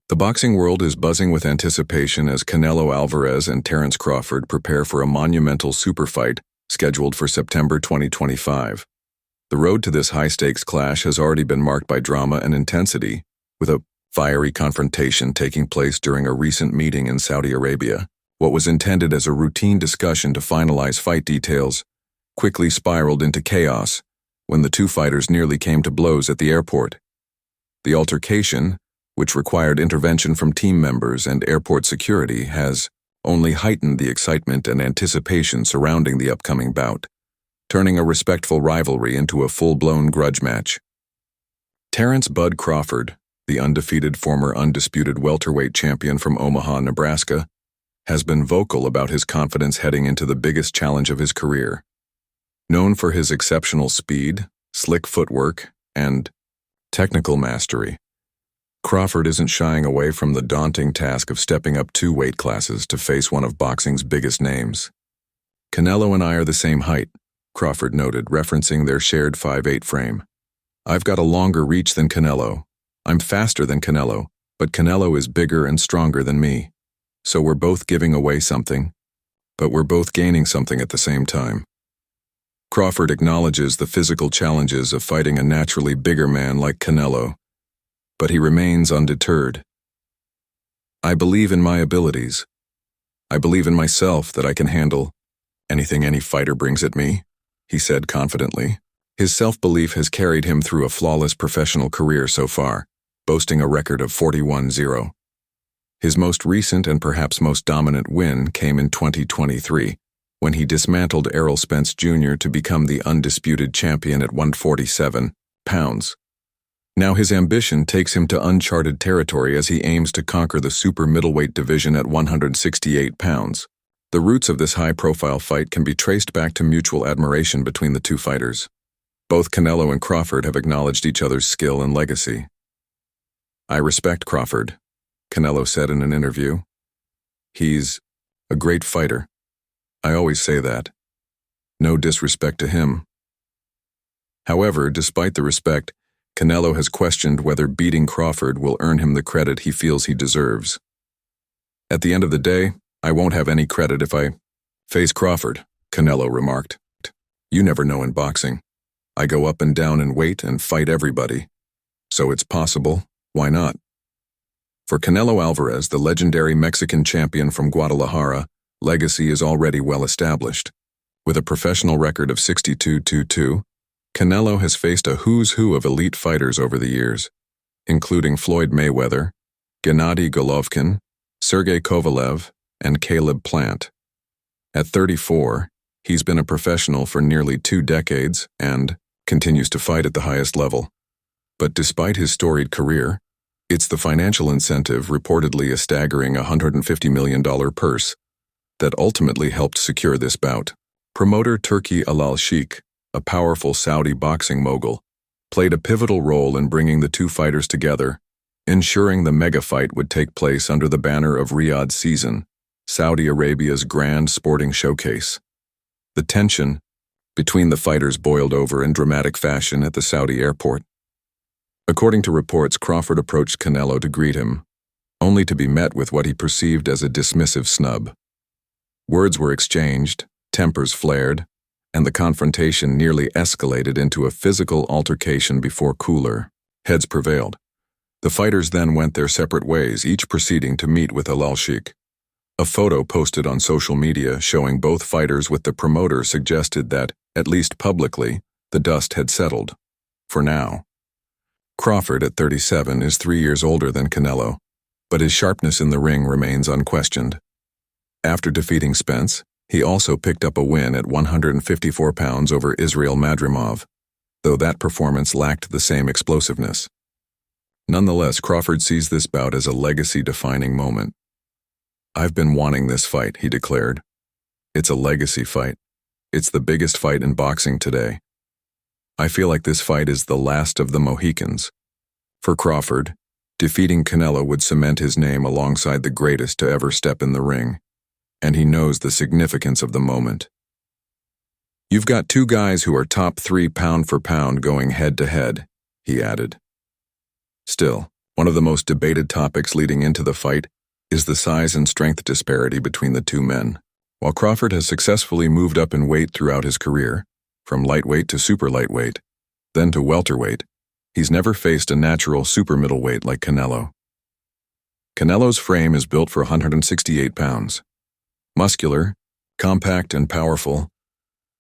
The boxing world is buzzing with anticipation as Canelo Alvarez and Terence Crawford prepare for a monumental super fight scheduled for September 2025. The road to this high-stakes clash has already been marked by drama and intensity, with a fiery confrontation taking place during a recent meeting in Saudi Arabia. What was intended as a routine discussion to finalize fight details quickly spiraled into chaos when the two fighters nearly came to blows at the airport. The altercation, which required intervention from team members and airport security, has only heightened the excitement and anticipation surrounding the upcoming bout, turning a respectful rivalry into a full-blown grudge match. Terence "Bud" Crawford, the undefeated former undisputed welterweight champion from Omaha, Nebraska, has been vocal about his confidence heading into the biggest challenge of his career. Known for his exceptional speed, slick footwork, and technical mastery, Crawford isn't shying away from the daunting task of stepping up 2 weight classes to face one of boxing's biggest names. "Canelo and I are the same height," Crawford noted, referencing their shared 5'8" frame. "I've got a longer reach than Canelo. I'm faster than Canelo, but Canelo is bigger and stronger than me. So we're both giving away something, but we're both gaining something at the same time." Crawford acknowledges the physical challenges of fighting a naturally bigger man like Canelo, but he remains undeterred. "I believe in my abilities. I believe in myself that I can handle anything any fighter brings at me," he said confidently. His self-belief has carried him through a flawless professional career so far, boasting a record of 41-0. His most recent and perhaps most dominant win came in 2023, when he dismantled Errol Spence Jr. to become the undisputed champion at 147 pounds. Now his ambition takes him to uncharted territory as he aims to conquer the super middleweight division at 168 pounds. The roots of this high-profile fight can be traced back to mutual admiration between the two fighters. Both Canelo and Crawford have acknowledged each other's skill and legacy. "I respect Crawford," Canelo said in an interview. "He's a great fighter. I always say that. No disrespect to him." However, despite the respect, Canelo has questioned whether beating Crawford will earn him the credit he feels he deserves. "At the end of the day, I won't have any credit if I face Crawford," Canelo remarked. "You never know in boxing. I go up and down in weight and fight everybody. So it's possible, why not?" For Canelo Alvarez, the legendary Mexican champion from Guadalajara, legacy is already well established. With a professional record of 62-2, Canelo has faced a who's who of elite fighters over the years, including Floyd Mayweather, Gennady Golovkin, Sergey Kovalev, and Caleb Plant. At 34, he's been a professional for nearly 2 decades and continues to fight at the highest level. But despite his storied career, it's the financial incentive, reportedly a staggering $150 million purse, that ultimately helped secure this bout. Promoter Turki Al-Sheikh, a powerful Saudi boxing mogul, played a pivotal role in bringing the two fighters together, ensuring the mega fight would take place under the banner of Riyadh Season, Saudi Arabia's grand sporting showcase. The tension between the fighters boiled over in dramatic fashion at the Saudi airport. According to reports, Crawford approached Canelo to greet him, only to be met with what he perceived as a dismissive snub. Words were exchanged, tempers flared, and the confrontation nearly escalated into a physical altercation before cooler heads prevailed. The fighters then went their separate ways, each proceeding to meet with Al-Sheikh. A photo posted on social media showing both fighters with the promoter suggested that, at least publicly, the dust had settled. For now. Crawford, at 37, is 3 years older than Canelo, but his sharpness in the ring remains unquestioned. After defeating Spence, he also picked up a win at 154 pounds over Israel Madrimov, though that performance lacked the same explosiveness. Nonetheless, Crawford sees this bout as a legacy-defining moment. "I've been wanting this fight," he declared. "It's a legacy fight. It's the biggest fight in boxing today. I feel like this fight is the last of the Mohicans." For Crawford, defeating Canelo would cement his name alongside the greatest to ever step in the ring, and he knows the significance of the moment. You've got two guys who are top 3 pound for pound going head-to-head, he added. Still, one of the most debated topics leading into the fight is the size and strength disparity between the two men. While Crawford has successfully moved up in weight throughout his career, from lightweight to super lightweight, then to welterweight, he's never faced a natural super middleweight like Canelo. Canelo's frame is built for 168 pounds. Muscular, compact, and powerful,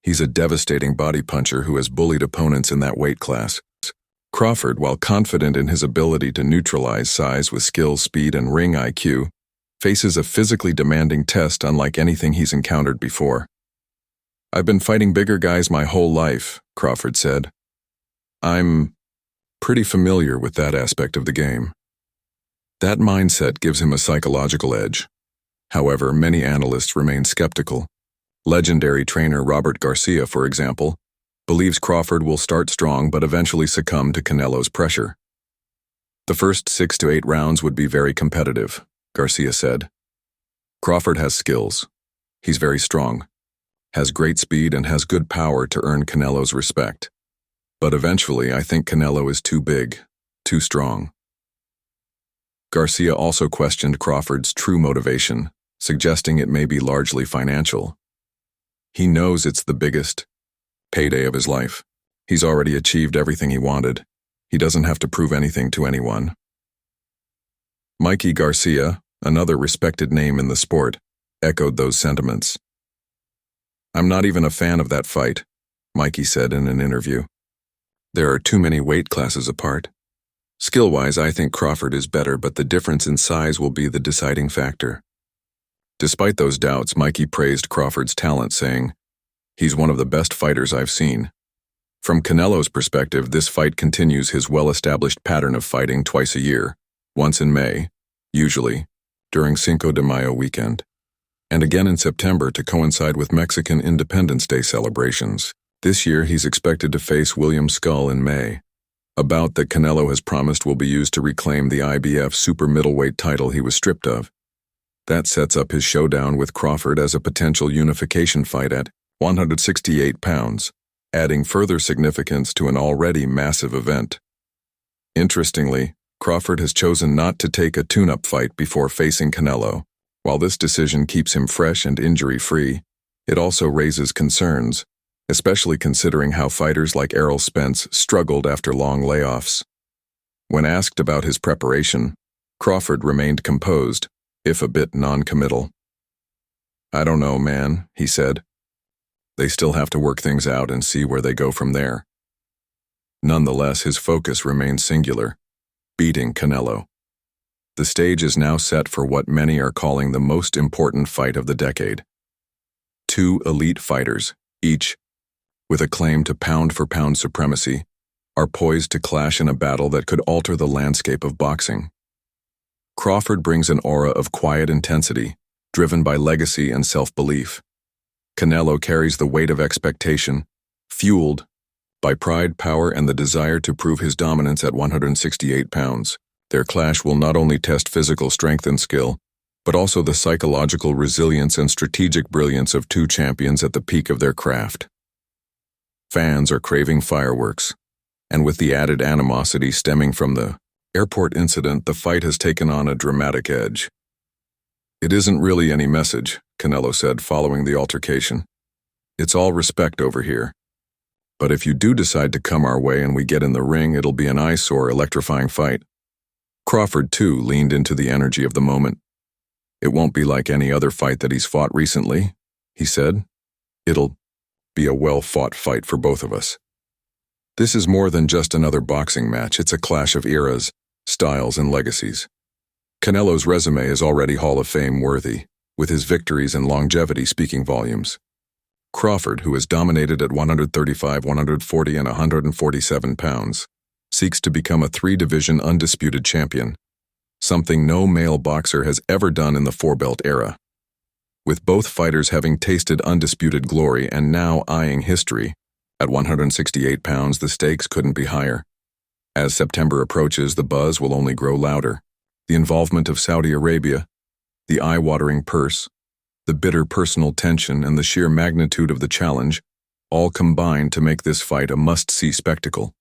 he's a devastating body puncher who has bullied opponents in that weight class. Crawford, while confident in his ability to neutralize size with skill, speed, and ring IQ, faces a physically demanding test unlike anything he's encountered before. I've been fighting bigger guys my whole life, Crawford said. I'm pretty familiar with that aspect of the game. That mindset gives him a psychological edge. However, many analysts remain skeptical. Legendary trainer Robert Garcia, for example, believes Crawford will start strong but eventually succumb to Canelo's pressure. The first 6 to 8 rounds would be very competitive, Garcia said. Crawford has skills. He's very strong, has great speed, and has good power to earn Canelo's respect. But eventually, I think Canelo is too big, too strong. Garcia also questioned Crawford's true motivation, suggesting it may be largely financial. He knows it's the biggest payday of his life. He's already achieved everything he wanted. He doesn't have to prove anything to anyone. Mikey Garcia, another respected name in the sport, echoed those sentiments. I'm not even a fan of that fight, Mikey said in an interview. There are too many weight classes apart. Skill-wise, I think Crawford is better, but the difference in size will be the deciding factor. Despite those doubts, Mikey praised Crawford's talent, saying, "He's one of the best fighters I've seen." From Canelo's perspective, this fight continues his well-established pattern of fighting twice a year, once in May, usually, during Cinco de Mayo weekend, and again in September to coincide with Mexican Independence Day celebrations. This year, he's expected to face William Skull in May, a bout that Canelo has promised will be used to reclaim the IBF super middleweight title he was stripped of. That sets up his showdown with Crawford as a potential unification fight at 168 pounds, adding further significance to an already massive event. Interestingly, Crawford has chosen not to take a tune-up fight before facing Canelo. While this decision keeps him fresh and injury-free, it also raises concerns, especially considering how fighters like Errol Spence struggled after long layoffs. When asked about his preparation, Crawford remained composed, if a bit non-committal. "I don't know, man," he said. "They still have to work things out and see where they go from there." Nonetheless, his focus remains singular: beating Canelo. The stage is now set for what many are calling the most important fight of the decade. Two elite fighters, each with a claim to pound-for-pound supremacy, are poised to clash in a battle that could alter the landscape of boxing. Crawford brings an aura of quiet intensity, driven by legacy and self-belief. Canelo carries the weight of expectation, fueled by pride, power, and the desire to prove his dominance at 168 pounds. Their clash will not only test physical strength and skill, but also the psychological resilience and strategic brilliance of two champions at the peak of their craft. Fans are craving fireworks, and with the added animosity stemming from the airport incident, the fight has taken on a dramatic edge. "It isn't really any message," Canelo said following the altercation. "It's all respect over here. But if you do decide to come our way and we get in the ring, it'll be an eyesore, electrifying fight." Crawford, too, leaned into the energy of the moment. "It won't be like any other fight that he's fought recently," he said. "It'll be a well-fought fight for both of us. This is more than just another boxing match. It's a clash of eras, styles, and legacies." Canelo's resume is already Hall of Fame worthy, with his victories and longevity speaking volumes. Crawford, who has dominated at 135, 140, and 147 pounds, seeks to become a 3-division undisputed champion, something no male boxer has ever done in the four-belt era. With both fighters having tasted undisputed glory and now eyeing history, at 168 pounds the stakes couldn't be higher. As September approaches, the buzz will only grow louder. The involvement of Saudi Arabia, the eye-watering purse, the bitter personal tension, and the sheer magnitude of the challenge all combined to make this fight a must-see spectacle.